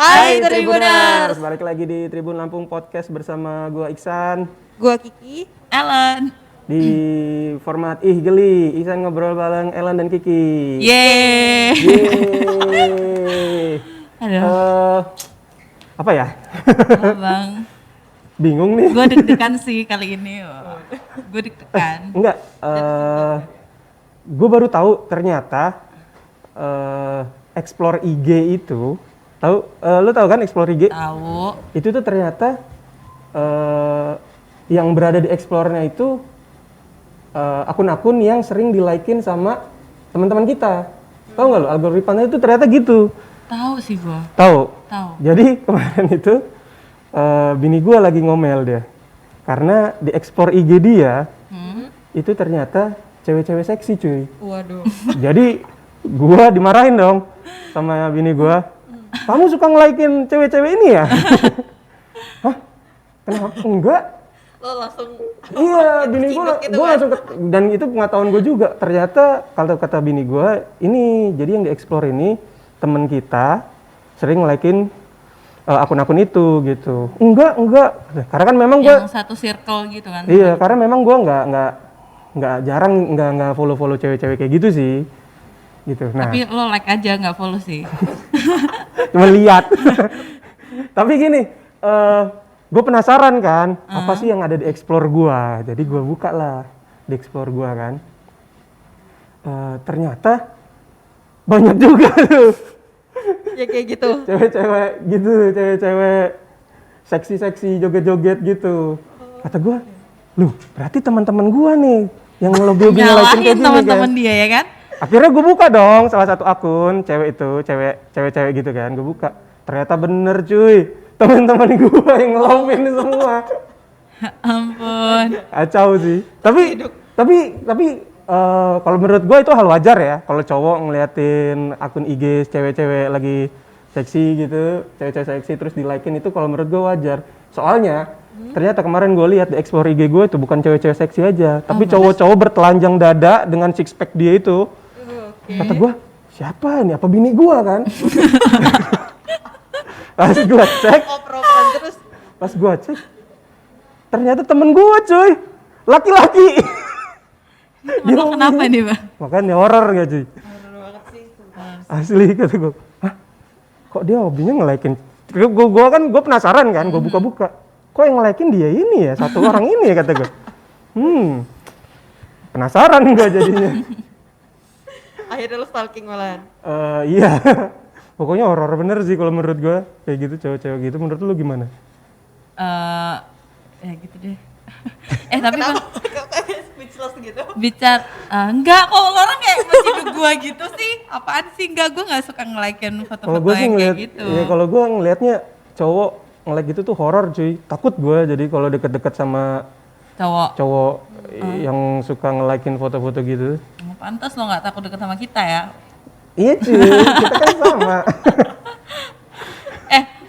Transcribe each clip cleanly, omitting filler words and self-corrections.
Hai Tribuners, balik lagi di Tribun Lampung Podcast bersama gua Iksan, gua Kiki, Ellen. di format Geli, Iksan ngobrol bareng Ellen dan Kiki. Yeay. Yeay. Aduh. Apa ya? Bang. Bingung nih. Gue deg-degan sih kali ini. Gue deg-degan. Enggak, gue baru tahu ternyata Explore IG itu, lu tahu kan Explore IG? Tahu. Itu tuh ternyata yang berada di Explore-nya itu akun-akun yang sering di-like-in sama teman-teman kita. Tahu nggak lo, algoritmanya itu ternyata gitu. Tahu sih gue. Tahu. Jadi kemarin itu bini gue lagi ngomel dia, karena di Explore IG dia itu ternyata cewek-cewek seksi cuy. Waduh. Jadi gue dimarahin dong sama bini gue. Kamu suka nge-like-in cewek-cewek ini ya? Hah? Kenapa? Enggak. Lo langsung Iya, bini gue gitu gue kan? langsung dan itu pengetahuan gue juga. Ternyata kalau kata bini gue, ini jadi yang di-explore ini temen kita sering nge-like-in akun-akun itu gitu. Enggak. Karena kan memang gue Yang satu circle gitu kan. iya, karena memang gue nggak jarang nggak follow cewek-cewek kayak gitu sih. Gitu. Nah, Tapi lo like aja, nggak follow sih. cuma lihat. Tapi gini, gue penasaran kan, apa sih yang ada di Explore gua. Jadi gue buka lah di Explore gua kan. Ternyata banyak juga tuh Ya kayak gitu. cewek-cewek gitu, cewek-cewek seksi-seksi, joget-joget gitu. Kata gue, loh berarti teman-teman gua nih yang nge-like Nyalahin kayak gini teman-teman kan. dia ya kan? Akhirnya gue buka dong salah satu akun cewek itu, cewek-cewek gitu kan, gue buka. Ternyata bener cuy, teman-teman gue yang ngelomin semua. Ampun. Kacau sih. Tapi kalau menurut gue itu hal wajar ya. Kalau cowok ngeliatin akun IG cewek-cewek lagi seksi gitu, cewek-cewek seksi terus di-like-in itu kalau menurut gue wajar. Soalnya ternyata kemarin gue lihat di Explore IG gue itu bukan cewek-cewek seksi aja, tapi cowok-cowok bertelanjang dada dengan six pack dia itu. Kata gue, siapa ini? Apa bini gue kan? Pas gue cek, Oper-operan terus. pas gue cek, ternyata temen gue cuy, laki-laki. Temen lo kenapa nih bang? Makanya horor gak cuy? Horor banget sih. Asli kata gue, hah? Kok dia hobinya nge-like-in? Gue penasaran kan, gue buka-buka. Kok yang nge-like-in dia ini ya, satu orang ini ya kata gue. Penasaran gue jadinya. Akhirnya lo stalking malahan. Iya, pokoknya horor bener sih kalau menurut gue. Kayak gitu, cewek-cewek gitu, menurut lu gimana? Ya gitu deh. Tapi bang, Kok kayak speechless gitu? enggak kok orang kayak masih ke gua gitu sih. Apaan sih? Enggak, gua nggak suka nge-like-in Kalau foto-foto gue sih yang ngeliat, kayak gitu. ya kalau gue ngelihatnya cowok nge-like gitu tuh horor cuy. Takut gue jadi kalau deket-deket sama cowok yang suka nge-like-in foto-foto gitu. Pantas lo nggak takut deket sama kita ya. Iya cuy, kita kan sama.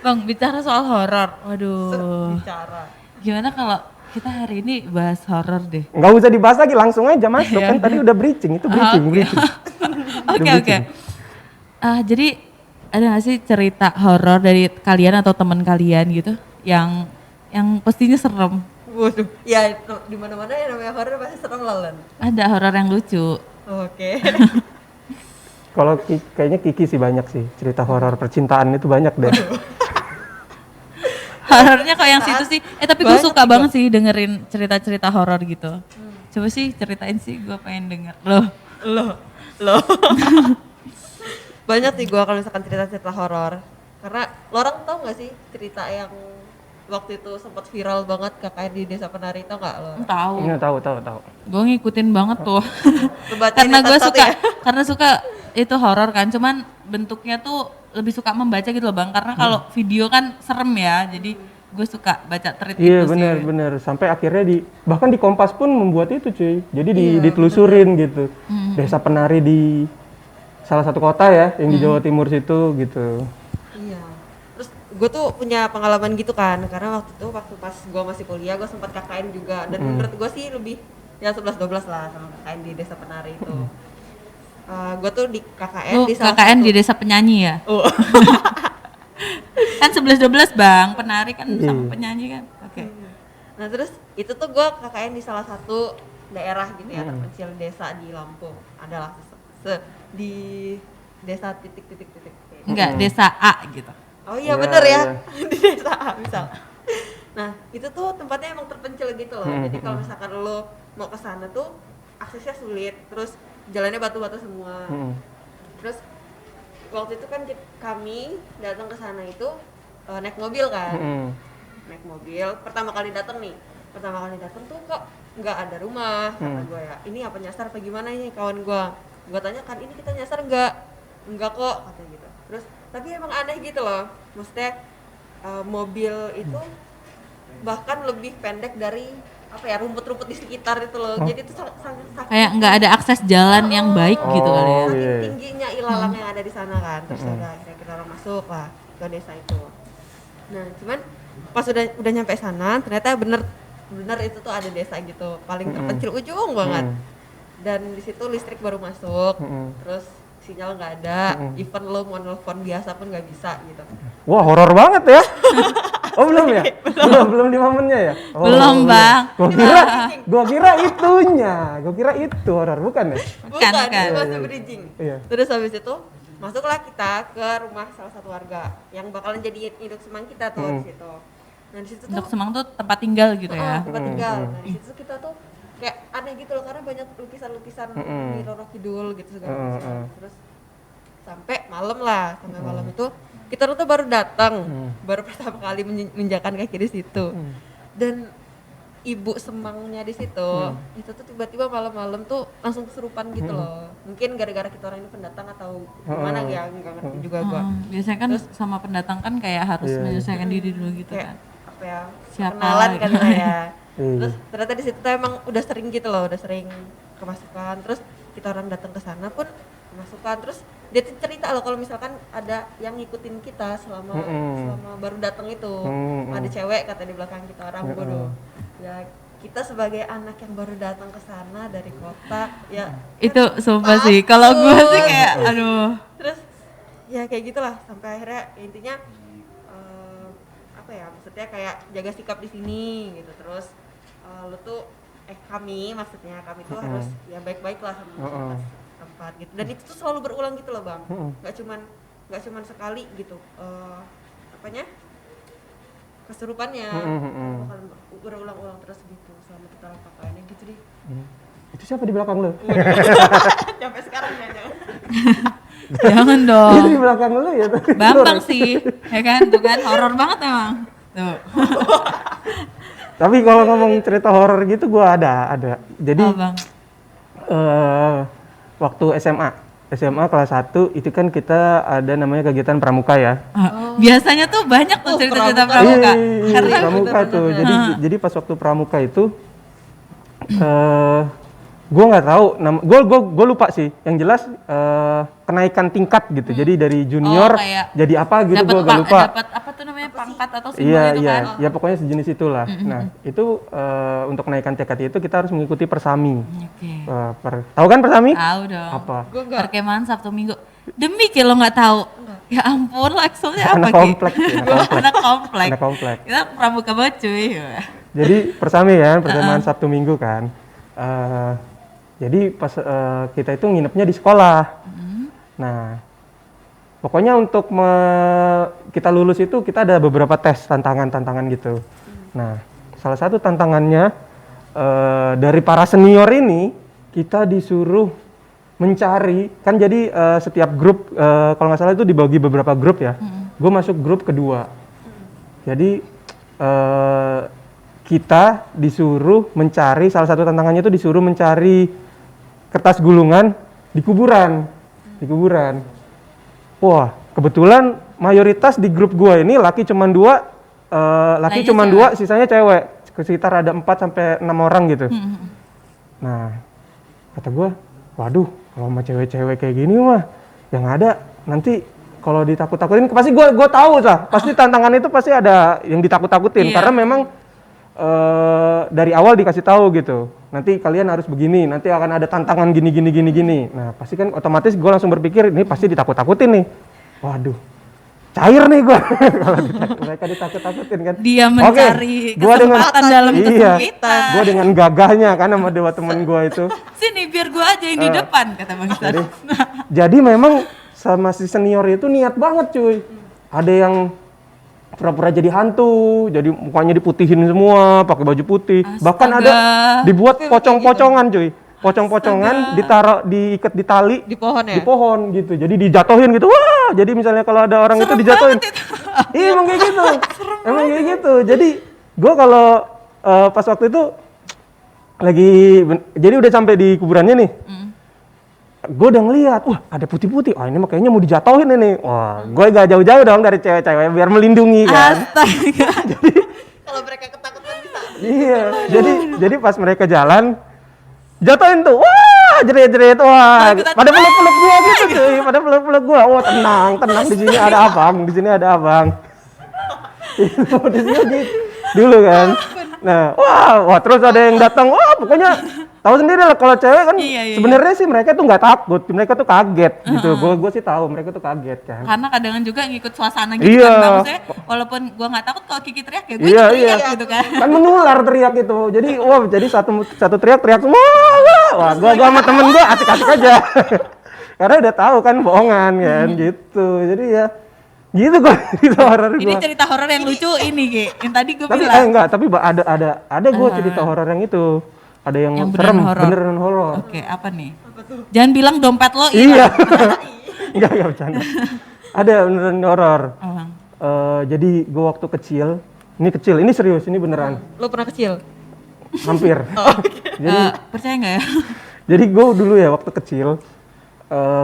Bang, bicara soal horor. Waduh. Bicara. Gimana kalau kita hari ini bahas horor deh? Nggak usah dibahas lagi, langsung aja masuk kan. Tadi udah breaching, itu breaching. Oke. Jadi ada nggak sih cerita horor dari kalian atau teman kalian gitu yang pastinya serem? Waduh. Ya di mana-mana yang namanya horor pasti serem lalan. Ada horor yang lucu. Oke. Kalau kayaknya Kiki sih banyak sih cerita horor percintaan itu banyak deh. Horornya kok yang situ sih. Tapi gue Banyak suka juga. banget sih dengerin cerita-cerita horor gitu. Coba sih ceritain sih, gue pengen denger. Lo. Banyak sih gua kalau misalkan cerita-cerita horor. Karena lo orang tau gak sih cerita yang waktu itu sempat viral banget KKN di Desa Penari, tau gak lo? Tahu. Iya tahu. Gue ngikutin banget tuh. Lo bacain Karena gue satu-satu suka ya? karena suka itu horor kan, cuman bentuknya tuh lebih suka membaca gitu loh bang, karena kalau video kan serem ya, jadi gue suka baca tweet Iya itu sih. benar. Sampai akhirnya bahkan di Kompas pun membuat itu cuy. Jadi ditelusurin gitu. Desa Penari di salah satu kota ya, yang di Jawa Timur situ gitu. Iya. Terus gue tuh punya pengalaman gitu kan, karena waktu pas gue masih kuliah gue sempat KKN juga, dan menurut gue sih lebih ya 11-12 lah sama KKN di Desa Penari itu. Gue tuh di KKN Lu di salah KKN satu di desa penyanyi ya? Kan 11-12 Bang, penari kan Iya. sama penyanyi kan. Oke. Nah terus itu tuh gue KKN di salah satu daerah gitu ya, terpencil desa di Lampung. Adalah di desa titik. Enggak, desa A gitu. Oh iya Iya, bener ya, iya. di desa A misal. Nah itu tuh tempatnya emang terpencil gitu loh. Jadi kalau misalkan lo mau ke sana tuh aksesnya sulit, terus jalannya batu-batu semua. Terus waktu itu kan kami datang ke sana itu naik mobil kan. Naik mobil pertama kali datang tuh kok nggak ada rumah, kata gue ya. Ini apa nyasar apa gimana ini kawan gue tanya kan, ini kita nyasar nggak kok, katanya gitu. Terus tapi emang aneh gitu loh, maksudnya mobil itu bahkan lebih pendek dari apa ya, rumput-rumput di sekitar itu loh. Jadi itu sangat Kayak nggak ada akses jalan yang baik gitu kali ya. Oh, saking iya. tingginya ilalang yang ada di sana kan. Terus akhirnya kita orang masuk lah ke desa itu. Nah cuman pas udah nyampe sana ternyata bener itu tuh ada desa gitu, paling terpencil ujung banget. Dan di situ listrik baru masuk, terus sinyal nggak ada, even lo mau nelfon biasa pun nggak bisa gitu. Wah, horor banget ya. Oh, belum ya? Belum di momennya ya? Oh, Belum, Bang. Gua kira itunya. Gua kira itu horor, bukan ya? Bukan. Itu masih bridging. Iya. Terus habis itu masuklah kita ke rumah salah satu warga yang bakalan jadi induk semang kita tuh di situ. Nah di situ tuh Untuk Semang tuh tempat tinggal gitu ya. tempat tinggal. Nah di situ kita tuh kayak aneh gitu loh, karena banyak lukisan-lukisan di Roro Kidul gitu segala macam. Terus sampai malam itu kita tuh baru datang, baru pertama kali menginjakan kaki di situ. Dan ibu semangnya di situ, itu tuh tiba-tiba malam-malam tuh langsung kesurupan gitu loh. Mungkin gara-gara kita orang ini pendatang atau gimana ya, nggak ngerti juga gua. Biasanya kan sama pendatang kan kayak harus menyelesaikan diri dulu gitu Kayak kan. apa ya, Siapa kenalan kan gitu. ya. Terus ternyata di situ tuh emang udah sering gitu loh, udah sering kemasukan. Terus kita orang datang ke sana pun kemasukan. Terus dia tuh cerita loh kalau misalkan ada yang ngikutin kita selama baru datang itu. Ada cewek kata di belakang kita, orang bodoh. Ya kita sebagai anak yang baru datang ke sana dari kota ya Itu sumpah sih. Kalau gue sih kayak aduh. terus ya kayak gitulah sampai akhirnya ya intinya apa ya, maksudnya kayak jaga sikap di sini gitu. Terus lu tuh kami tuh harus ya baik-baik lah sama masyarakat tempat gitu. Dan itu tuh selalu berulang gitu loh Bang, nggak cuman sekali gitu apanya kesurupannya, bakal berulang-ulang terus gitu selama kita KKN gitu deh. Itu siapa di belakang lu? Sampai sekarang ya jangan. Jangan Itu dong. di belakang lu ya. Bambang sih. Ya kan? Tuh kan horor banget emang. Tuh. Tapi kalau ngomong cerita horor gitu gua ada. Jadi Oh, Bang. waktu SMA kelas 1 itu kan kita ada namanya kegiatan pramuka ya. Biasanya tuh banyak tuh cerita-cerita pramuka. Iya, Keren. pramuka tuh. Jadi pas waktu pramuka itu gue nggak tahu gue lupa sih. Yang jelas kenaikan tingkat gitu. Jadi dari junior kayak jadi apa gitu gue agak lupa. Dapat apa tuh namanya pangkat atau simbol Iya, itu iya. kan? Ya pokoknya sejenis itulah. Nah, itu untuk kenaikan tingkat itu kita harus mengikuti persami. Oke. Tahu kan persami? Tahu dong. Apa? Gue enggak. Perkemahan Sabtu Minggu. Demi lo nggak tahu. Ya ampun, maksudnya apa Anak Ki? komplek sih, Anak komplek. Anak komplek. Kita pramuka banget cuy. Jadi persami kan, persamaan Sabtu Minggu kan. Jadi pas kita itu nginepnya di sekolah. Nah, pokoknya untuk kita lulus itu kita ada beberapa tes, tantangan gitu. Nah, salah satu tantangannya dari para senior ini kita disuruh mencari, kan jadi setiap grup kalau nggak salah itu dibagi beberapa grup ya. Gue masuk grup kedua. Jadi kita disuruh mencari, salah satu tantangannya itu disuruh mencari kertas gulungan di kuburan. Wah, kebetulan mayoritas di grup gue ini laki cuma 2, laki cuma 2, sisanya cewek. Sekitar ada 4 sampai 6 orang gitu. Nah, kata gue, waduh, kalau sama cewek-cewek kayak gini mah yang ada nanti kalau ditakut-takutin pasti gue tahu lah. Pasti tantangan itu pasti ada yang ditakut-takutin karena memang dari awal dikasih tahu gitu. Nanti kalian harus begini, nanti akan ada tantangan gini. Nah, pasti kan otomatis gue langsung berpikir ini pasti ditakut-takutin nih. Waduh. cair nih gue. Kalau mereka ditakut-takutin kan. Dia Oke, mencari gua dengan kesempatan dalam iya, kesempitan. gue dengan gagahnya kan sama dua temen gue itu. Sini biar gua aja yang di depan, kata Bang Isan. Jadi memang sama si senior itu niat banget cuy. Ada yang pura-pura jadi hantu, jadi mukanya diputihin semua, pakai baju putih. Bahkan ada dibuat pocong-pocongan cuy. Pocong-pocongan diikat di tali Di pohon ya? di pohon gitu. Jadi dijatuhin gitu. Wah, jadi misalnya kalau ada orang itu dijatuhin. Iya, emang kayak gitu. Emang kayak gitu. Jadi gue kalau pas waktu itu jadi udah sampai di kuburannya nih. Gue udah ngeliat, wah ada putih-putih. Oh ini mah kayaknya mau dijatuhin ini. Wah, gue gak jauh-jauh dong dari cewek-cewek biar melindungi kan. Astaga. Kalau mereka ketakutan bisa. Iya, jadi pas mereka jalan jatuhin tuh, wah jerit-jerit, wah pada peluk-peluk gua gitu cuy, pada peluk-peluk gua, wah tenang, di sini ada abang, di sini ada abang. Itu di sini gitu, dulu kan. Nah, wah terus ada yang datang, wah pokoknya tahu sendiri lah kalau cewek kan. Iya. Sebenarnya sih mereka tuh nggak takut, mereka tuh kaget gitu. Gua sih tahu mereka tuh kaget kan. Karena kadang juga ngikut suasana gitu Iya. kan, Bang. Maksudnya walaupun gua nggak takut kalau Kiki teriak ya gue Iya, teriak iya. gitu kan. Kan menular teriak itu. Jadi jadi satu teriak semua. Wah, gua sama temen gua asik-asik aja. Karena udah tahu kan bohongan kan gitu. Jadi ya gitu kok cerita horor Ini gua. cerita horor yang lucu ini, Ki. Yang tadi gue Tapi bilang. enggak, tapi ada gua cerita horor yang itu. Ada yang Yang serem, beneran horor. beneran horor. Oke, apa nih? Jangan bilang dompet lo Iya. hilang. Enggak bercanda. Ada beneran horor. Oh, Bang. Jadi gua waktu kecil, ini serius, ini beneran. Lo pernah kecil? Hampir. Jadi Percaya nggak ya? Jadi gue dulu ya waktu kecil,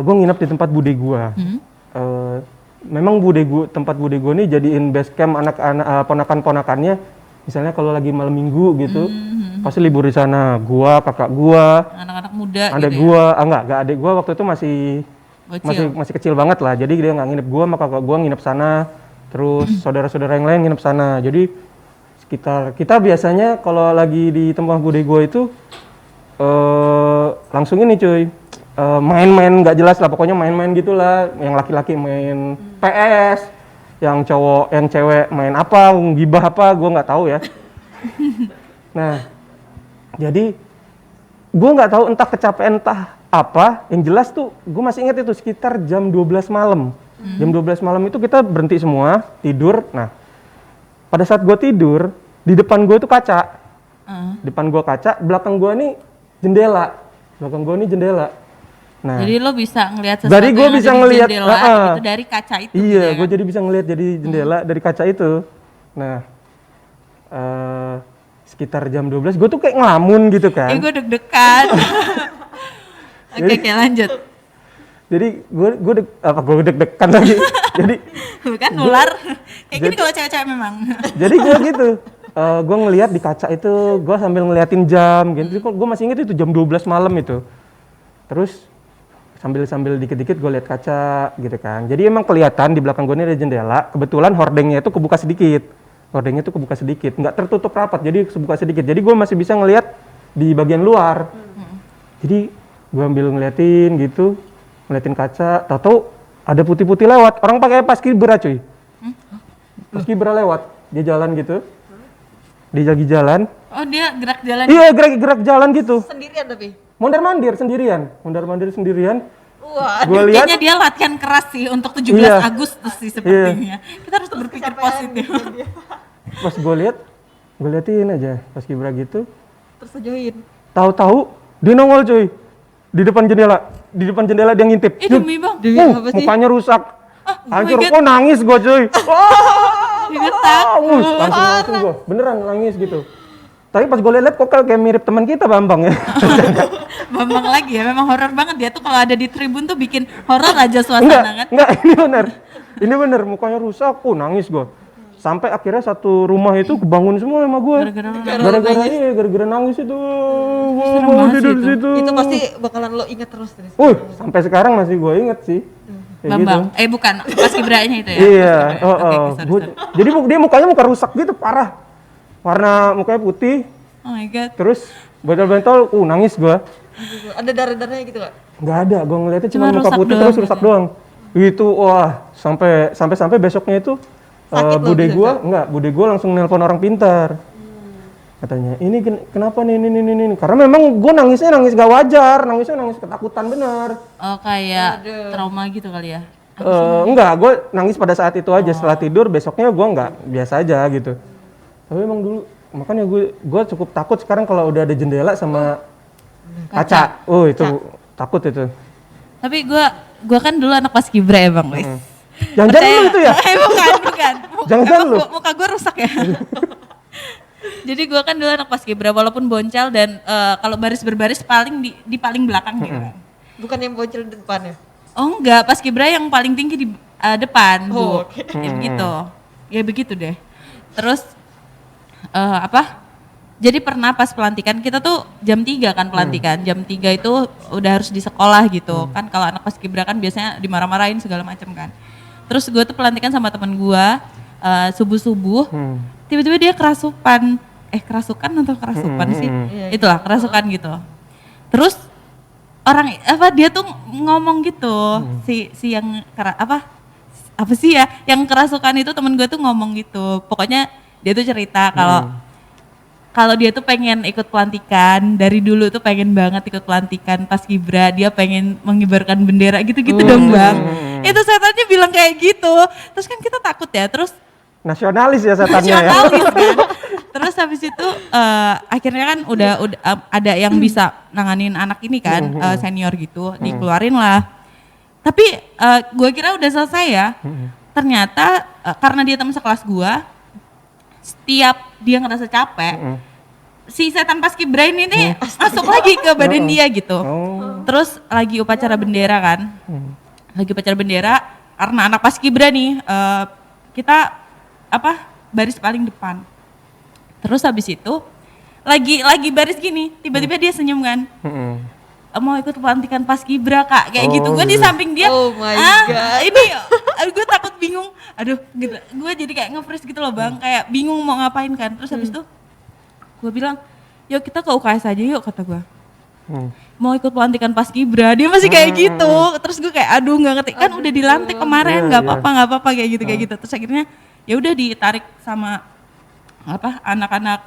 gue nginep di tempat bude gue. Memang tempat bude gue nih jadiin base camp anak-anak ponakan-ponakannya. Misalnya kalau lagi malam minggu gitu, pasti libur di sana. Gua, kakak gua, Anak-anak muda adek gitu gua, enggak adek gua waktu itu Bocil. masih kecil banget lah. Jadi dia nggak nginep gua, sama kakak gua nginep sana. Terus saudara-saudara yang lain nginep sana. Jadi kita biasanya kalau lagi di tempat bude gua itu langsung ini cuy, main-main nggak jelas lah, pokoknya main-main gitulah. Yang laki-laki main PS, yang cewek main apa, gibah apa, gue nggak tahu ya. Nah, jadi gue nggak tahu entah kecapean entah apa, yang jelas tuh gue masih ingat itu sekitar jam 12 malam. Jam 12 malam itu kita berhenti semua, tidur. Nah, pada saat gue tidur, di depan gue tuh kaca. Depan gue kaca, belakang gue nih jendela. Nah, Jadi lo bisa ngelihat sesuatu dari gue yang bisa ada di ngelihat jendela gitu dari kaca itu iya, gitu ya gue kan? jadi bisa ngelihat jadi jendela dari kaca itu. Nah, sekitar jam 12 gue tuh kayak ngelamun gitu kan. Gue deg-degan. Oke, lanjut. Jadi gue deg-degan lagi. Jadi Bukan nular. Kayak gini kalau cewek-cewek memang. jadi gue gitu. Gue ngelihat di kaca itu, gue sambil ngeliatin jam gitu. Gue masih inget itu jam 12 malam itu. Terus sambil dikit-dikit gue lihat kaca gitu kan. Jadi emang kelihatan di belakang gue ini ada jendela. Kebetulan hordengnya itu kebuka sedikit. Nggak tertutup rapat, jadi kebuka sedikit. Jadi gue masih bisa ngelihat di bagian luar. Jadi gue ambil ngeliatin gitu, ngeliatin kaca. Tahu-tahu ada putih-putih lewat. Orang pakai paskibra cuy. Paskibra lewat, dia jalan gitu. Dia lagi jalan. Oh, dia gerak jalan. Iya, gerak jalan gitu. Sendirian tapi? Mondar-mandir sendirian. Wah, Gue lihat Kayaknya dia latihan keras sih untuk 17 Iya. Agustus sih sepertinya. Kita harus berpikir positif. pas gue liatin aja pas Kibra gitu. terus join. Tahu-tahu dia nongol cuy di depan jendela dia ngintip. Demi Bang. Demi apa sih? Mukanya rusak. Hancur. my God. Oh nangis gue cuy. Dia takut. Langsung gue beneran nangis gitu. Tapi pas gue liat kok kayak mirip teman kita Bambang ya. Bambang lagi ya, memang horor banget dia tuh kalau ada di tribun tuh bikin horor aja suasana kan. Enggak, ini bener mukanya rusak. Nangis gue. Sampai akhirnya satu rumah itu kebangun semua sama gue. Gara-gara nangis itu. Gue mau tidur di situ. Itu pasti bakalan lo inget terus. Sampai sekarang masih gue inget sih. Kayak Bambang, gitu. bukan, pas kibranya itu ya? Iya, Sorry. jadi dia mukanya muka rusak gitu, parah. Warna mukanya putih, Oh my God. terus bentol-bentol, nangis gue. Ada darah-darahnya gitu gak? Nggak ada, gue ngeliatnya cuma Cuma muka rusak putih doang terus gitu rusak ya? doang. Itu wah sampai besoknya itu Sakit loh, bude gua langsung nelpon orang pintar. Katanya, ini kenapa nih ini. Karena memang gue nangis gak wajar, nangis ketakutan bener. Oh kayak trauma gitu kali ya? Enggak, gue nangis pada saat itu aja. Setelah tidur besoknya gue nggak biasa aja gitu. Tapi emang dulu makanya gue cukup takut sekarang kalau udah ada jendela sama kaca. Oh itu takut itu. Tapi gue kan dulu anak paskibra ya bang, wis. Jangan-jangan lu itu ya? Bukan. Jangan-jangan lu? Muka gue rusak ya. Jadi gue kan dulu anak paskibra walaupun boncel dan kalau baris berbaris paling di paling belakang gitu kan. Bukan yang bocil di depan ya? Oh enggak, paskibra yang paling tinggi di depan, Bu. oke. Ya begitu. Ya begitu deh. Terus jadi pernah pas pelantikan kita tuh jam 3 kan pelantikan. Jam 3 itu udah harus di sekolah gitu. Kan kalau anak paskibra kan biasanya dimarah-marahin segala macam kan. Terus gue tuh pelantikan sama teman gue subuh-subuh. Tiba-tiba dia kerasukan sih? Itulah kerasukan gitu. Terus dia tuh ngomong gitu si yang apa sih ya yang kerasukan itu temen gue tuh ngomong gitu. Pokoknya dia tuh cerita kalau dia tuh pengen ikut pelantikan, dari dulu tuh pengen banget ikut pelantikan paskibra, dia pengen mengibarkan bendera gitu-gitu dong bang. Itu setannya bilang kayak gitu, terus kan kita takut ya, terus nasionalis ya setannya ya. Kan. Terus habis itu akhirnya kan udah ada yang bisa nanganin anak ini kan, senior gitu, dikeluarin lah. Tapi gue kira udah selesai ya. Ternyata karena dia teman sekelas gue, setiap dia ngerasa capek, si setan paskibra ini nih masuk lagi ke badan dia gitu. Terus lagi upacara bendera kan, karena anak paskibra nih kita baris paling depan. Terus habis itu lagi baris gini, tiba-tiba dia senyum kan. Mau ikut pelantikan paskibra kak, kayak gitu. Gue di samping dia. Oh my god. Ini gue takut bingung. Aduh, gitu. Gue jadi kayak nge-freeze gitu loh bang, kayak bingung mau ngapain kan. Terus habis itu gue bilang, yuk kita ke UKS aja yuk kata gue. Mau ikut pelantikan paskibra, dia masih kayak gitu. Terus gue kayak aduh nggak ngerti kan udah dilantik kemarin, nggak apa-apa kayak gitu. Terus akhirnya ya udah ditarik sama anak-anak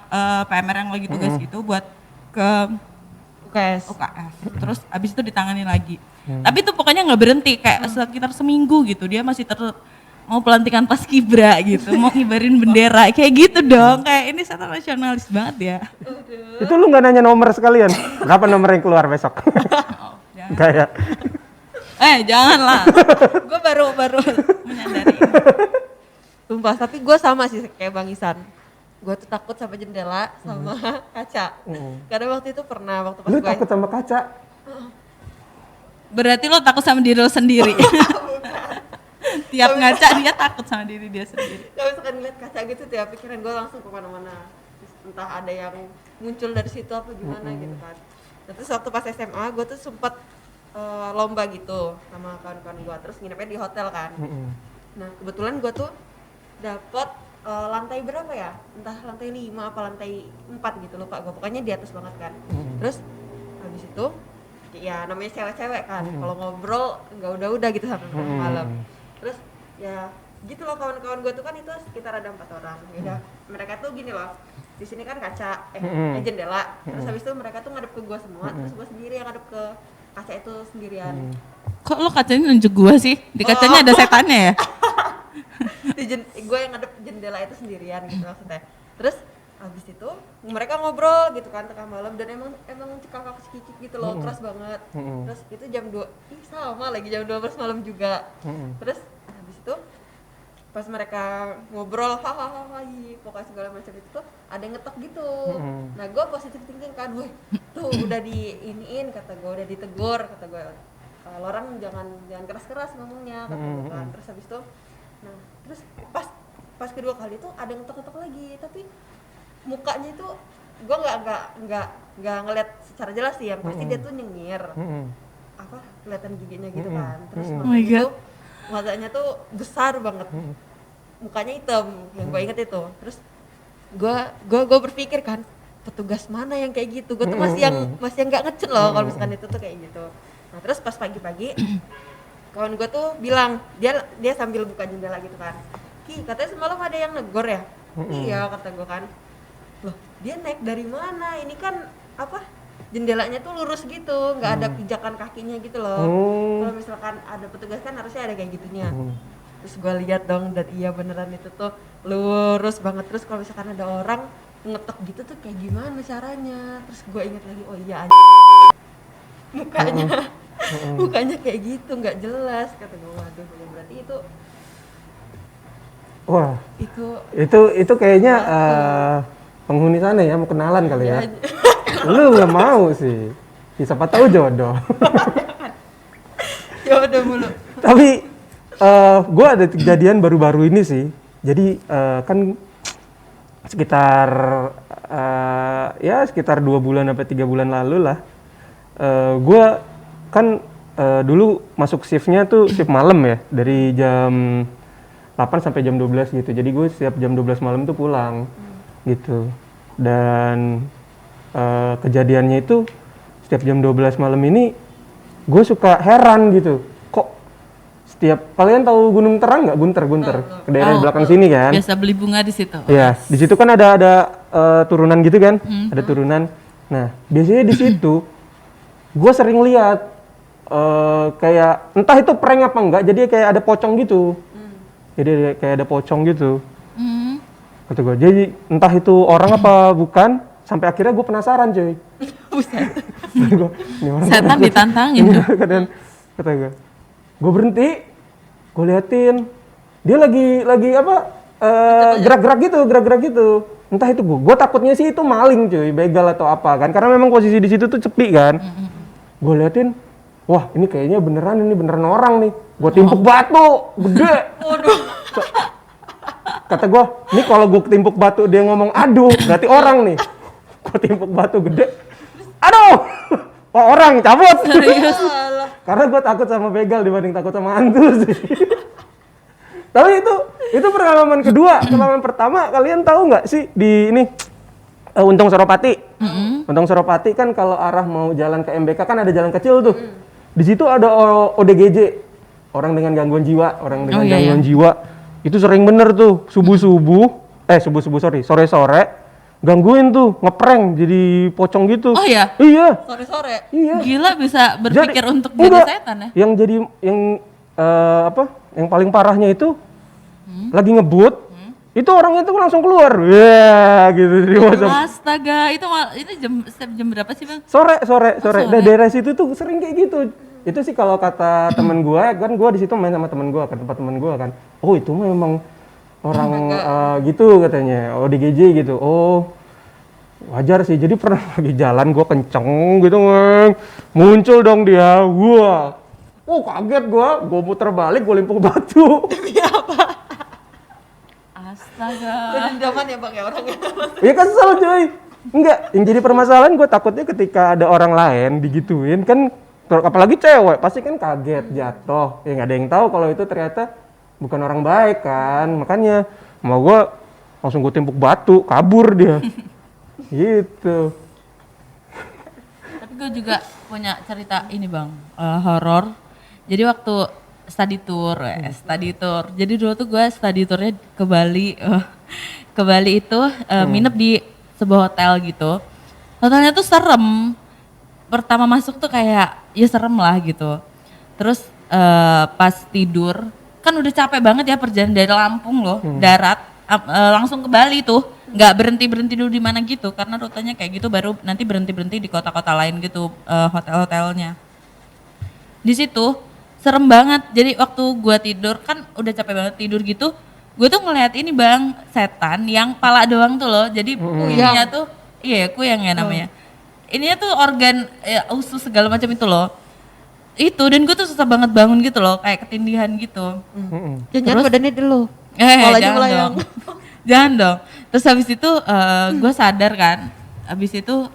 PMR yang lagi tugas gitu buat ke UKS. Terus abis itu ditangani lagi. Tapi itu pokoknya nggak berhenti kayak sekitar seminggu gitu dia masih mau pelantikan paskibra gitu, mau ngibarin bendera kayak gitu dong. Kayak ini setan nasionalis banget ya. Itu lu nggak nanya nomor sekalian? Kapan nomor yang keluar besok? Kayak. Janganlah. Gue baru menyadari. Sumpah, tapi gue sama sih kayak Bang Isan. Gue tuh takut sama jendela sama kaca. Karena waktu itu pernah waktu pas Lu gue takut sama kaca? Berarti lo takut sama diri lo sendiri. Tiap ngaca dia takut sama diri dia sendiri. kalau misalkan ngeliat kaca gitu tiap pikiran gue langsung kemana-mana. Entah ada yang muncul dari situ apa gimana gitu kan. Nah, terus waktu pas SMA gue tuh sempet lomba gitu sama kawan-kawan gue. Terus nginepnya di hotel kan. Nah kebetulan gue tuh dapet lantai berapa ya? Entah lantai 5 apa lantai 4 gitu lupa gue. Pokoknya di atas banget kan. Terus habis itu ya namanya cewek-cewek kan. Kalau ngobrol nggak udah-udah gitu sampai malam. Terus ya gitu loh kawan-kawan gue tuh kan itu sekitar ada 4 orang. Ya mereka tuh gini loh. Di sini kan kaca jendela. Terus habis itu mereka tuh ngadep ke gue semua. Terus gue sendiri yang ngadep ke kaca itu sendirian. Kok lo kacanya nunjuk gue sih? Di kacanya ada setannya ya? Gue yang ngadep jendela itu sendirian gitu maksudnya. Terus habis itu mereka ngobrol gitu kan tengah malam dan emang cekak-cekik gitu loh, keras banget. Terus itu jam 2, sama lagi jam 12 malam juga. Terus habis itu pas mereka ngobrol hahaha pokoknya segala macam itu tuh ada yang ngetok gitu. Nah gue positif thinking kan, woi tuh udah diiniin kata gue, udah ditegur kata gue, lo orang jangan keras-keras ngomongnya kata gue kan. Terus habis itu nah terus pas kedua kali itu ada yang ngetok lagi, tapi mukanya itu gue nggak ngeliat secara jelas sih, yang pasti dia tuh nyengir kelihatan giginya gitu kan. Terus matanya tuh besar banget, mukanya hitam yang gue inget itu. Terus gue berpikir kan petugas mana yang kayak gitu, gue tuh masih yang nggak ngecet loh kalau misalkan itu tuh kayak gitu. Nah terus pas pagi-pagi kawan gue tuh bilang, dia sambil buka jendela gitu kan, Ki katanya semalam ada yang negor ya? Iya kata gue kan, loh dia naik dari mana, ini kan apa, jendelanya tuh lurus gitu, nggak ada pijakan kakinya gitu loh. Kalau misalkan ada petugas kan harusnya ada kayak gitunya. Terus gue lihat dong, dan iya beneran itu tuh lurus banget. Terus kalau misalkan ada orang ngetok gitu tuh kayak gimana caranya. Terus gue ingat lagi, oh iya mukanya kayak gitu, nggak jelas. Kata gue, waduh ya berarti itu Wah, itu itu kayaknya penghuni sana ya, mau kenalan kali ya. Lu nggak mau sih. Ya, siapa tahu jodoh. jodoh mulu. Tapi gue ada kejadian baru-baru ini sih. Jadi kan sekitar sekitar 2 bulan sampai 3 bulan lalu lah. Gue kan dulu masuk shiftnya tuh shift malam ya, dari jam 8 sampai jam 12 gitu. Jadi gue setiap jam 12 malam tuh pulang gitu. Dan kejadiannya itu setiap jam 12 malam ini gue suka heran gitu. Kok setiap, kalian tahu Gunung Terang nggak? Gunter ke daerah belakang sini kan? Biasa beli bunga di situ. Iya, di situ kan ada turunan gitu kan? Ada turunan. Nah, biasanya di situ gue sering lihat kayak entah itu prank apa enggak, jadi kayak ada pocong gitu. Jadi kayak ada pocong gitu. Kata gue, jadi entah itu orang apa bukan, sampai akhirnya gue penasaran cuy. Buset. Orang Setan ditantangin. Kata gue berhenti, gue liatin, dia lagi apa, gerak-gerak gitu. Entah itu gue takutnya sih itu maling cuy, begal atau apa kan, karena memang posisi di situ tuh sepi kan. Gue liatin, wah ini kayaknya beneran orang nih. Gue timpuk batu gede. Kata gue, ini kalau gue timpuk batu dia ngomong aduh, berarti orang nih. Gue timpuk batu gede, aduh, wah orang cabut. Serius? Karena gue takut sama begal dibanding takut sama hantu sih. Tapi itu pengalaman kedua. Pengalaman pertama kalian tahu nggak sih di ini Untung Suropati? Untung Suropati kan kalau arah mau jalan ke MBK kan ada jalan kecil tuh. Di situ ada ODGJ, orang dengan gangguan jiwa, gangguan jiwa. Itu sering bener tuh sore-sore gangguin tuh, ngeprank jadi pocong gitu. Oh iya? Iya. Sore-sore. Iya. Gila bisa berpikir untuk jadi enggak, setan ya? Yang jadi yang paling parahnya itu lagi ngebut, itu orangnya tuh langsung keluar. Ya, gitu dari WhatsApp. Astaga, itu jam berapa sih, Bang? Sore. Daerah situ tuh sering kayak gitu. Itu sih kalau kata temen gue, kan gue di situ main sama temen gue, ke tempat temen gue kan. Oh itu memang orang gitu katanya, ODGJ gitu. Oh wajar sih. Jadi pernah lagi jalan gue kenceng gitu, muncul dong dia. Wah, kaget gue muter balik, gue limpuk batu. Demi apa? Astaga. Dendaman ya Bang ya orangnya. Ya kesel cuy. Enggak, yang jadi permasalahan gue takutnya ketika ada orang lain digituin kan, apalagi cewek pasti kan kaget, jatuh. Ya nggak ada yang tahu kalau itu ternyata bukan orang baik kan. Makanya mau gue langsung gue timpuk batu, kabur dia. Gitu. Tapi gue juga punya cerita ini Bang, horor. Jadi waktu study tour. Jadi dulu tuh gue study tournya ke Bali. Ke Bali itu nginep di sebuah hotel gitu. Hotelnya tuh serem. Pertama masuk tuh kayak ya serem lah gitu. Terus pas tidur kan udah capek banget ya perjalanan dari Lampung loh, darat langsung ke Bali tuh, nggak berhenti dulu di mana gitu karena rutenya kayak gitu, baru nanti berhenti di kota-kota lain gitu hotel-hotelnya. Di situ serem banget. Jadi waktu gua tidur kan udah capek banget tidur gitu, gue tuh ngeliat ini Bang, setan yang pala doang tuh loh. Jadi ininya tuh kuyang ya namanya. Ininya tuh organ usus segala macam itu loh. Itu, dan gue tuh susah banget bangun gitu loh, kayak ketindihan gitu. Jangan badannya dulu. Jangan dong. Jangan dong. Terus habis itu gue sadar kan. Habis itu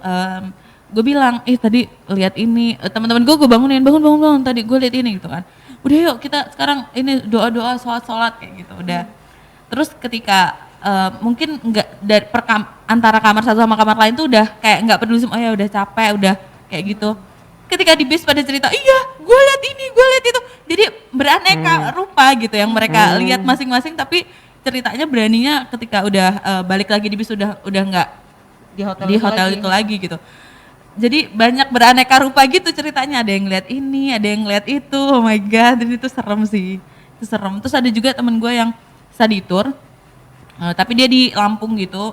gue bilang, tadi lihat ini, teman-teman gue bangunin, bangun tadi gue lihat ini gitu kan. Udah yuk kita sekarang ini doa-doa, sholat kayak gitu udah. Terus ketika mungkin enggak dari antara kamar satu sama kamar lain tuh udah kayak enggak peduli, oh ya udah capek, udah kayak gitu. ketika di bis pada cerita, iya gue lihat ini, gue lihat itu. Jadi beraneka rupa gitu yang mereka lihat masing-masing, tapi ceritanya beraninya ketika udah balik lagi di bis udah nggak Di hotel itu lagi gitu. Jadi banyak beraneka rupa gitu ceritanya, ada yang lihat ini, ada yang lihat itu. Oh my god, dan itu serem sih. Itu serem. Terus ada juga temen gue yang study tour, tapi dia di Lampung gitu,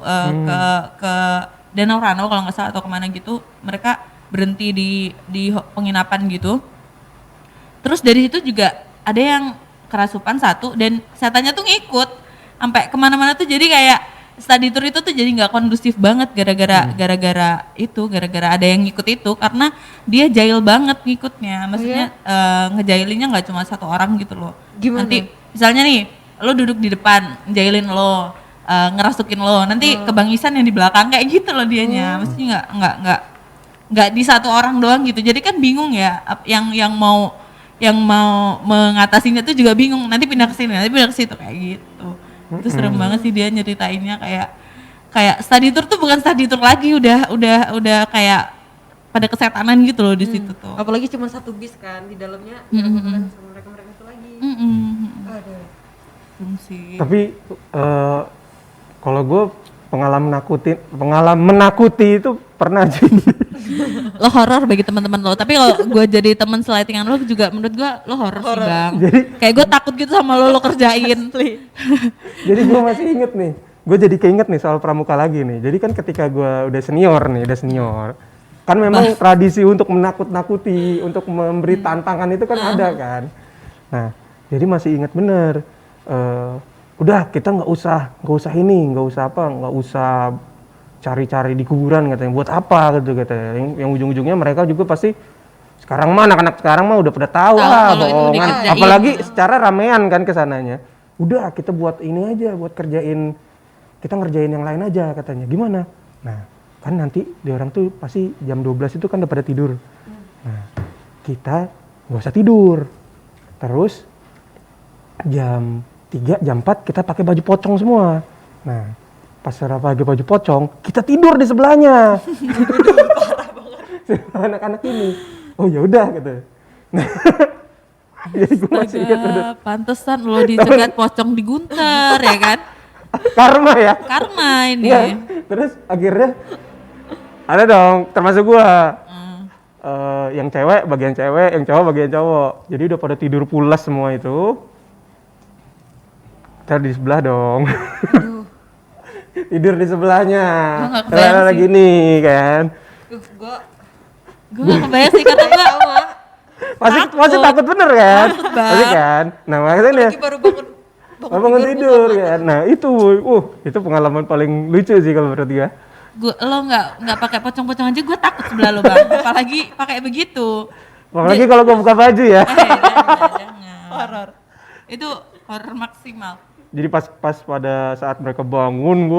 ke Danau Rano kalau nggak salah atau kemana gitu. Mereka berhenti di penginapan gitu. Terus dari situ juga ada yang kerasupan satu, dan setannya tuh ngikut sampai kemana-mana tuh, jadi kayak study tour itu tuh jadi nggak kondusif banget gara-gara ada yang ngikut itu, karena dia jahil banget ngikutnya. Maksudnya ngejailinnya nggak cuma satu orang gitu loh. Gimana? Nanti misalnya nih lo duduk di depan ngejailin lo, ngerasukin lo, nanti kebangisan yang di belakang kayak gitu loh dianya. Maksudnya nggak di satu orang doang gitu. Jadi kan bingung ya, yang mau mengatasinya tuh juga bingung, nanti pindah ke sini, nanti pindah ke situ kayak gitu. Itu serem banget sih dia nyeritainnya, kayak study tour tuh bukan study tour lagi, udah kayak pada kesetanan gitu loh di situ tuh. Apalagi cuma satu bis kan, di dalamnya bukan sama mereka itu lagi. Aduh. Serem sih. Tapi kalau gue pengalaman menakuti itu pernah sih. Lo horor bagi teman-teman lo, tapi kalau gue jadi teman seletingan lo juga menurut gue lo horor sih bang. Jadi kayak gue takut gitu sama lo kerjain. jadi gue masih inget nih, gue jadi keinget nih soal pramuka lagi nih. Jadi kan ketika gue udah senior, kan memang tradisi untuk menakut-nakuti, untuk memberi tantangan itu kan ada kan. Nah, jadi masih inget bener. Udah kita nggak usah cari-cari di kuburan katanya, buat apa gitu katanya. Yang ujung-ujungnya mereka juga pasti sekarang mah anak-anak sekarang mah udah pada tahu lah bohongan, apalagi secara ramean kan kesananya. Udah kita buat ini aja, buat kita ngerjain yang lain aja katanya. Gimana? Nah, kan nanti di orang tuh pasti jam 12 itu kan udah pada tidur. Nah, kita nggak usah tidur. Terus jam 3, jam 4 kita pakai baju pocong semua. Nah, pas pakai baju pocong, kita tidur di sebelahnya. Parah banget. Anak-anak ini. Oh ya udah gitu. Nah, jadi gue masih ingat tuh. Pantesan lo dicegat pocong di Gunter ya kan? Karma ya. Karma ini. Ya, terus akhirnya ada dong, termasuk gue. Yang cewek bagian cewek, yang cowok bagian cowok. Jadi udah pada tidur pulas semua itu. Kita di sebelah dong. Tidur di sebelahnya. Karena lagi nih kan. Gue gak kebayang sih, kata gue Pasti takut bener kan? Takut Pasti kan? Nah makanya baru bangun tidur kan. Nah itu pengalaman paling lucu sih kalau menurut gue. Lo nggak pakai pocong-pocong aja gue takut sebelah lo bang, apalagi pakai begitu. Apalagi kalau gue buka baju ya. Jangan. Horor. Itu horor maksimal. Jadi pas pada saat mereka bangun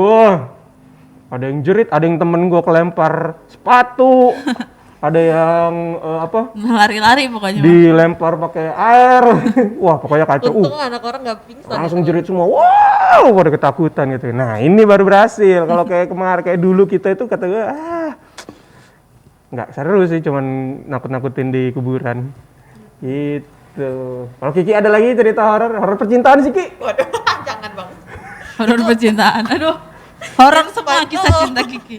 ada yang jerit, ada yang temen gue kelempar sepatu, ada yang lari-lari pokoknya. Dilempar pakai air. Wah pokoknya kacau. Untung anak orang nggak pingsan. Langsung jerit semua. Wow, pada ketakutan gitu. Nah ini baru berhasil. Kalau kayak kemarin kayak dulu kita itu kata gue nggak seru sih, cuman nakut-nakutin di kuburan. Gitu. Kalau Kiki ada lagi cerita horor percintaan sih Ki? Waduh, jangan bang. Horor percintaan, aduh. Horor semua kisah cinta Kiki.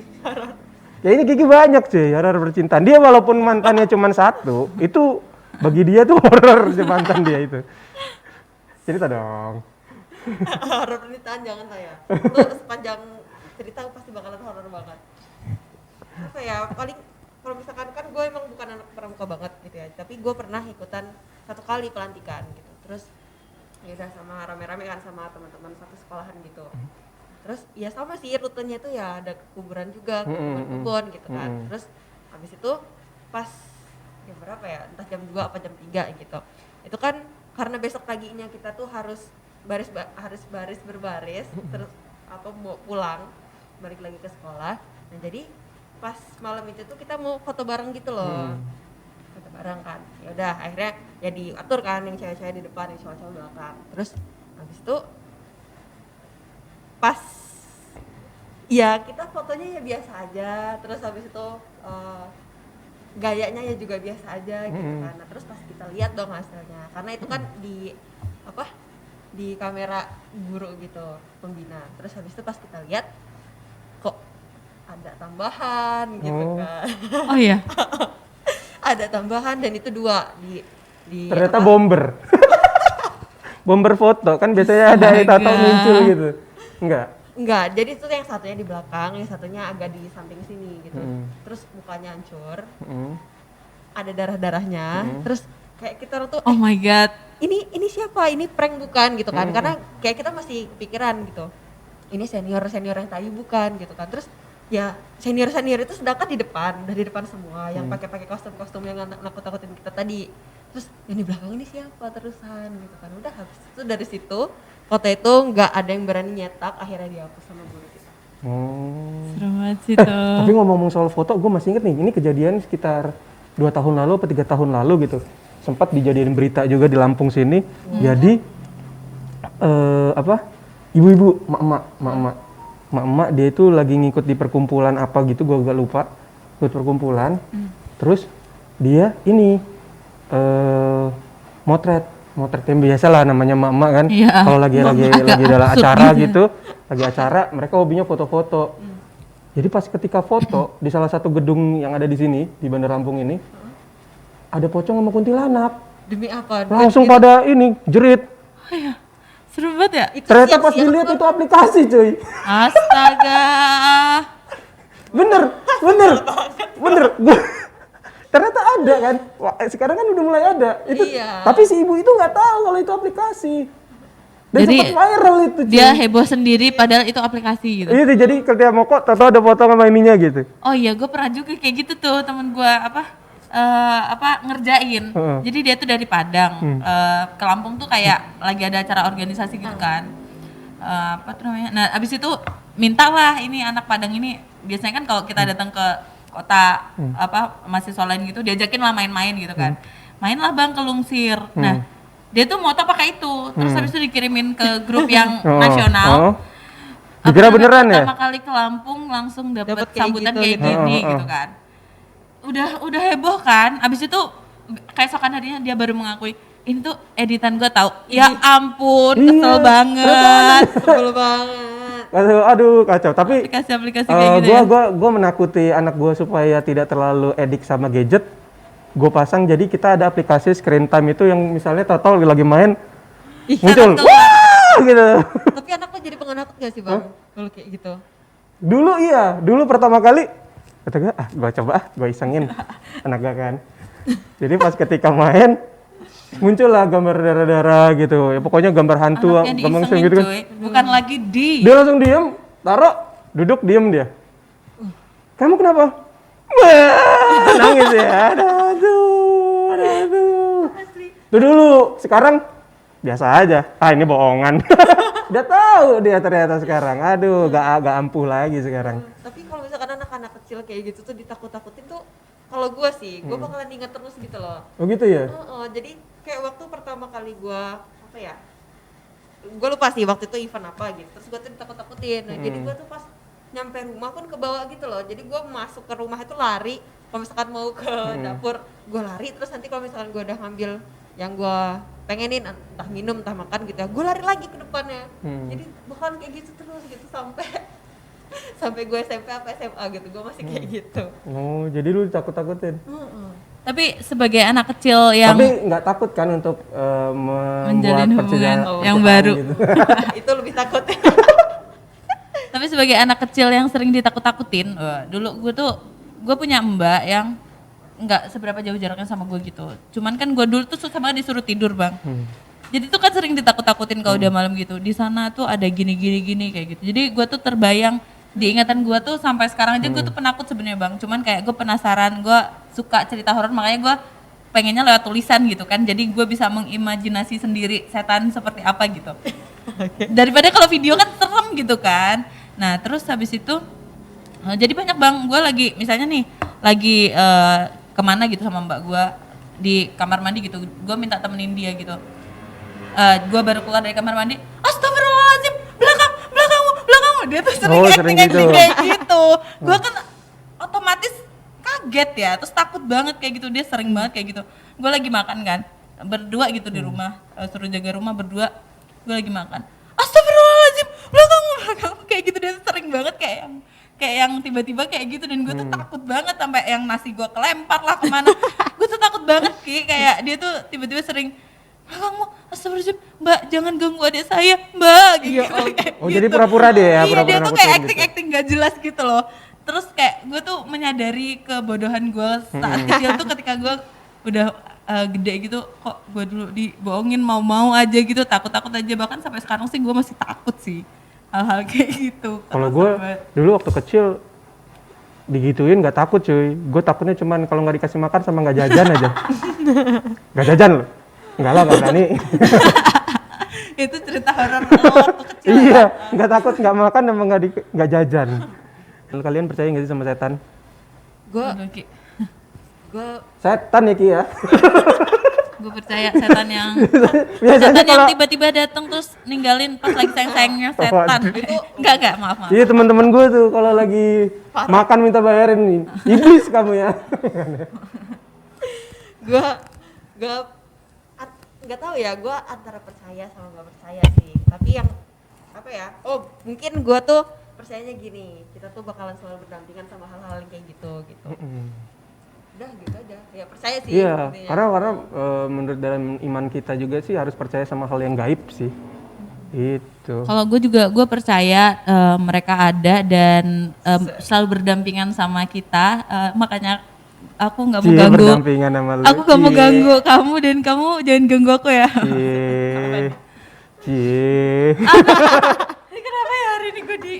Kayaknya Kiki banyak sih horor percintaan. Dia walaupun mantannya cuma satu, itu bagi dia tuh horor si mantan dia itu. Cerita dong. Horor percintaan jangan saya. Itu sepanjang cerita pasti bakalan horor banget. Apa ya, paling kalau misalkan kan gue emang bukan anak pramuka banget gitu ya, tapi gue pernah ikutan 1 kali pelantikan gitu. Terus ya udah sama rame-rame kan sama teman-teman satu sekolahan gitu. Terus ya sama sih rutenya tuh ya ada kuburan juga, kebun gitu kan. Terus habis itu pas jam berapa ya, entah jam 2 apa jam 3 gitu. Itu kan karena besok paginya kita tuh harus baris berbaris terus mau pulang balik lagi ke sekolah. Nah jadi pas malam itu tuh kita mau foto bareng gitu loh. Foto bareng kan. Ya udah akhirnya ya diatur kan, yang cewek-cewek di depan, yang cowok-cowok belakang. Terus habis itu pas ya kita fotonya ya biasa aja. Terus habis itu gayanya ya juga biasa aja gitu kan. Nah terus pas kita lihat dong hasilnya, karena itu kan di kamera guru gitu, pembina. Terus habis itu pas kita lihat kok ada tambahan gitu kan. Oh iya. Ada tambahan dan itu 2 di Ternyata bomber. Bomber foto kan biasanya ada tato muncul gitu. Enggak, jadi itu yang satunya di belakang, yang satunya agak di samping sini gitu. Terus mukanya hancur. Ada darah-darahnya. Terus kayak kita tuh Oh my god. ini siapa? Ini prank bukan gitu kan? Karena kayak kita masih pikiran gitu. Ini senior yang tadi bukan gitu kan. Terus ya senior itu sedangkan di depan semua yang pakai kostum yang nakut-nakutin kita tadi. Terus yang di belakang ini siapa terusan gitu kan. Udah habis itu dari situ foto itu nggak ada yang berani nyetak, akhirnya dihapus sama guru kita. Seru banget sih tuh. Tapi ngomong-ngomong soal foto, gue masih inget nih, ini kejadian sekitar 2 tahun lalu atau 3 tahun lalu gitu. Sempat dijadiin berita juga di Lampung sini. Jadi ibu-ibu, mak-mak dia itu lagi ngikut di perkumpulan apa gitu, gue agak lupa. Ikut perkumpulan. Terus dia ini motret yang biasa lah namanya mak-mak kan. Kalau lagi dalam acara gitu, lagi acara mereka hobinya foto-foto. Jadi pas ketika foto di salah satu gedung yang ada di sini di Bandar Lampung ini, ada pocong sama kuntilanak. Demi apa? Langsung pada ini jerit. Oh iya. Seru banget ya? Ternyata pas dilihat itu aplikasi, cuy. Astaga. Bener. Ternyata ada kan. Wah, sekarang kan udah mulai ada. Itu. Iya. Tapi si ibu itu nggak tahu kalau itu aplikasi. Dan Jadi, sempat viral itu, cuy. Dia heboh sendiri padahal itu aplikasi gitu. Iya, jadi ketika mau kok tahu ada foto sama ininya gitu. Oh iya, gue pernah juga kayak gitu tuh temen gue ngerjain. Jadi dia tuh dari Padang ke Lampung tuh kayak lagi ada acara organisasi gitu kan. Apa tuh namanya? Nah abis itu mintalah ini anak Padang ini, biasanya kan kalau kita datang ke kota mahasiswa lain gitu diajakin lah main-main gitu kan. Mainlah bang ke Lungsir. Nah dia tuh moto pakai itu, terus habis itu dikirimin ke grup yang nasional. Dikira beneran ya? Pertama kali ke Lampung langsung dapet Dapet kayak sambutan gitu, kayak gini gitu kan. Udah heboh kan. Abis itu keesokan harinya dia baru mengakui ini tuh editan gue tahu. Ya ampun, kesel banget. Sebel banget. Aduh kacau. Tapi Aplikasi-aplikasi kayak gitu ya. Gue menakuti anak gue supaya tidak terlalu edik sama gadget. Gue pasang, jadi kita ada aplikasi screen time itu yang misalnya tahu lagi main muncul, wah gitu. Tapi anak lo jadi penakut gak sih bang? Kalau kayak gitu? Dulu pertama kali kata gue, gue coba gue isengin tenaga kan. Jadi pas ketika main muncullah gambar darah-darah gitu. Ya pokoknya gambar hantu, gambar gitu kan. Bukan lagi Dia langsung diem, duduk diem dia. Kamu kenapa? Wah, nangis ya. Aduh. Itu dulu, sekarang biasa aja. Ini bohongan. Udah tahu dia ternyata sekarang. Aduh, gak ampuh lagi sekarang. Tapi kalau misalkan anak-anak kecil kayak gitu tuh ditakut-takutin tuh, kalau gue sih, gue bakalan inget terus gitu loh. Oh gitu ya? Jadi kayak waktu pertama kali gue, gue lupa sih waktu itu event apa gitu. Terus gue tuh ditakut-takutin. Nah, jadi gue tuh pas nyampe rumah pun kebawa gitu loh. Jadi gue masuk ke rumah itu lari. Kalau misalkan mau ke dapur, gue lari. Terus nanti kalau misalkan gue udah ngambil yang gue pengenin, entah minum, entah makan gitu ya, gue lari lagi ke depannya. Jadi bakalan kayak gitu terus gitu sampai gue SMP apa SMA gitu, gue masih kayak gitu. Oh, jadi lu takut-takutin? Tapi sebagai anak kecil yang Tapi nggak takut kan untuk menjalin membuat hubungan percintaan yang baru. gitu. Itu lebih takut. Tapi sebagai anak kecil yang sering ditakut-takutin, dulu gue punya mbak yang nggak seberapa jauh jaraknya sama gue gitu. Cuman kan gue dulu tuh susah banget disuruh tidur bang. Jadi tuh kan sering ditakut-takutin kalau udah malam gitu. Di sana tuh ada gini kayak gitu. Jadi gue tuh terbayang di ingatan gue tuh sampai sekarang aja gue tuh penakut sebenarnya bang. Cuman kayak gue penasaran, gue suka cerita horor, makanya gue pengennya lewat tulisan gitu kan. Jadi gue bisa mengimajinasi sendiri setan seperti apa gitu. Daripada kalau video kan serem gitu kan. Nah terus habis itu jadi banyak bang, gue lagi misalnya nih lagi kemana gitu sama mbak gue di kamar mandi gitu, gue minta temenin dia gitu. Gue baru keluar dari kamar mandi, astagfirullahaladzim, belakangmu, dia tuh sering acting gitu. kayak gitu. Gue kan otomatis kaget kaget ya, terus takut banget kayak gitu, dia sering banget kayak gitu. Gue lagi makan kan, berdua gitu di rumah, suruh jaga rumah berdua, gue lagi makan. Astagfirullahaladzim, belakang kayak gitu, dia sering banget kayak yang tiba-tiba kayak gitu, dan gue tuh takut banget sampai yang nasi gue kelempar lah kemana. Gue tuh takut banget kayak dia tuh tiba-tiba sering belakangmu, astagfirullahaladzim, mbak jangan ganggu adik saya mbak gitu. Oh jadi pura-pura deh ya, Iya, dia pura-pura tuh kayak nakutin gitu. acting gak jelas gitu loh. Terus kayak gue tuh menyadari kebodohan gue saat kecil tuh ketika gue udah gede gitu, kok gue dulu dibohongin mau aja gitu, takut-takut aja, bahkan sampai sekarang sih gue masih takut sih hal-hal kayak gitu. Kalau gue dulu waktu kecil digituin nggak takut cuy, gue takutnya cuman kalau nggak dikasih makan sama nggak jajan aja. Nggak jajan loh, nggak lah nggak berani. Itu cerita horor lo waktu kecil. Iya, nggak takut nggak makan sama nggak jajan. Kalian percaya nggak sih sama setan? Gue Aduh, Ki. Setan ya Ki ya. Gue percaya setan yang Biasanya setan yang kalau tiba-tiba datang terus ninggalin pas lagi sayang-sayangnya setan. Itu enggak maaf. iya teman-teman gue tuh kalau lagi makan minta bayarin nih, iblis kamu ya. gue nggak tahu ya, gue antara percaya sama nggak percaya sih. Tapi yang apa ya, oh mungkin gue tuh percayanya gini, kita tuh bakalan selalu berdampingan sama hal-hal yang kayak gitu. Udah gitu aja ya, percaya sih. Iya, intinya. karena menurut dalam iman kita juga sih harus percaya sama hal yang gaib sih. Itu. Kalau gue percaya mereka ada dan selalu berdampingan sama kita, makanya aku nggak mau ganggu. Berdampingan sama lu. Aku nggak mau ganggu kamu dan kamu jangan ganggu aku ya. Cie. Ini kenapa ya hari ini gue di?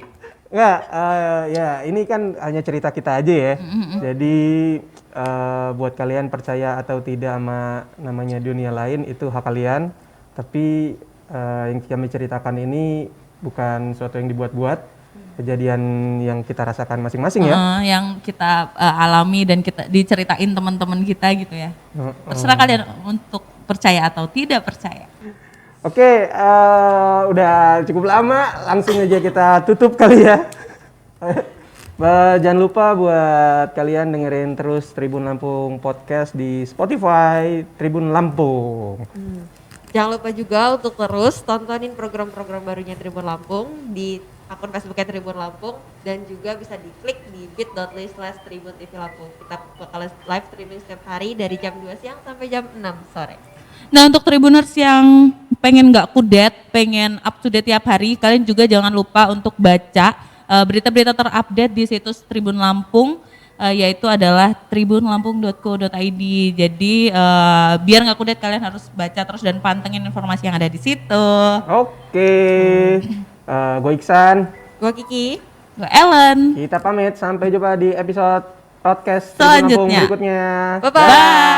Enggak, ya ini kan hanya cerita kita aja ya. Jadi buat kalian percaya atau tidak sama namanya dunia lain itu hak kalian. Tapi yang kami ceritakan ini bukan sesuatu yang dibuat-buat, kejadian yang kita rasakan masing-masing ya. Yang kita alami dan kita diceritain teman-teman kita gitu ya. Terserah kalian untuk percaya atau tidak percaya. Oke, udah cukup lama, langsung aja kita tutup kali ya. Jangan lupa buat kalian dengerin terus Tribun Lampung Podcast di Spotify Tribun Lampung. Jangan lupa juga untuk terus tontonin program-program barunya Tribun Lampung di akun Facebooknya Tribun Lampung, dan juga bisa diklik di bit.ly/Tribun TV Lampung. Kita bakalan live streaming setiap hari dari jam 2 siang sampai jam 6 sore. Nah, untuk Tribuners yang pengen nggak kudet, pengen up to date tiap hari, kalian juga jangan lupa untuk baca berita-berita terupdate di situs Tribun Lampung, yaitu adalah tribunlampung.co.id. Jadi biar nggak kudet, kalian harus baca terus dan pantengin informasi yang ada di situ. Oke, gue Iksan, Gua Kiki. Gue Ellen. kita pamit, sampai jumpa di episode podcast Tribun Lampung Selanjutnya. berikutnya. Bye-bye.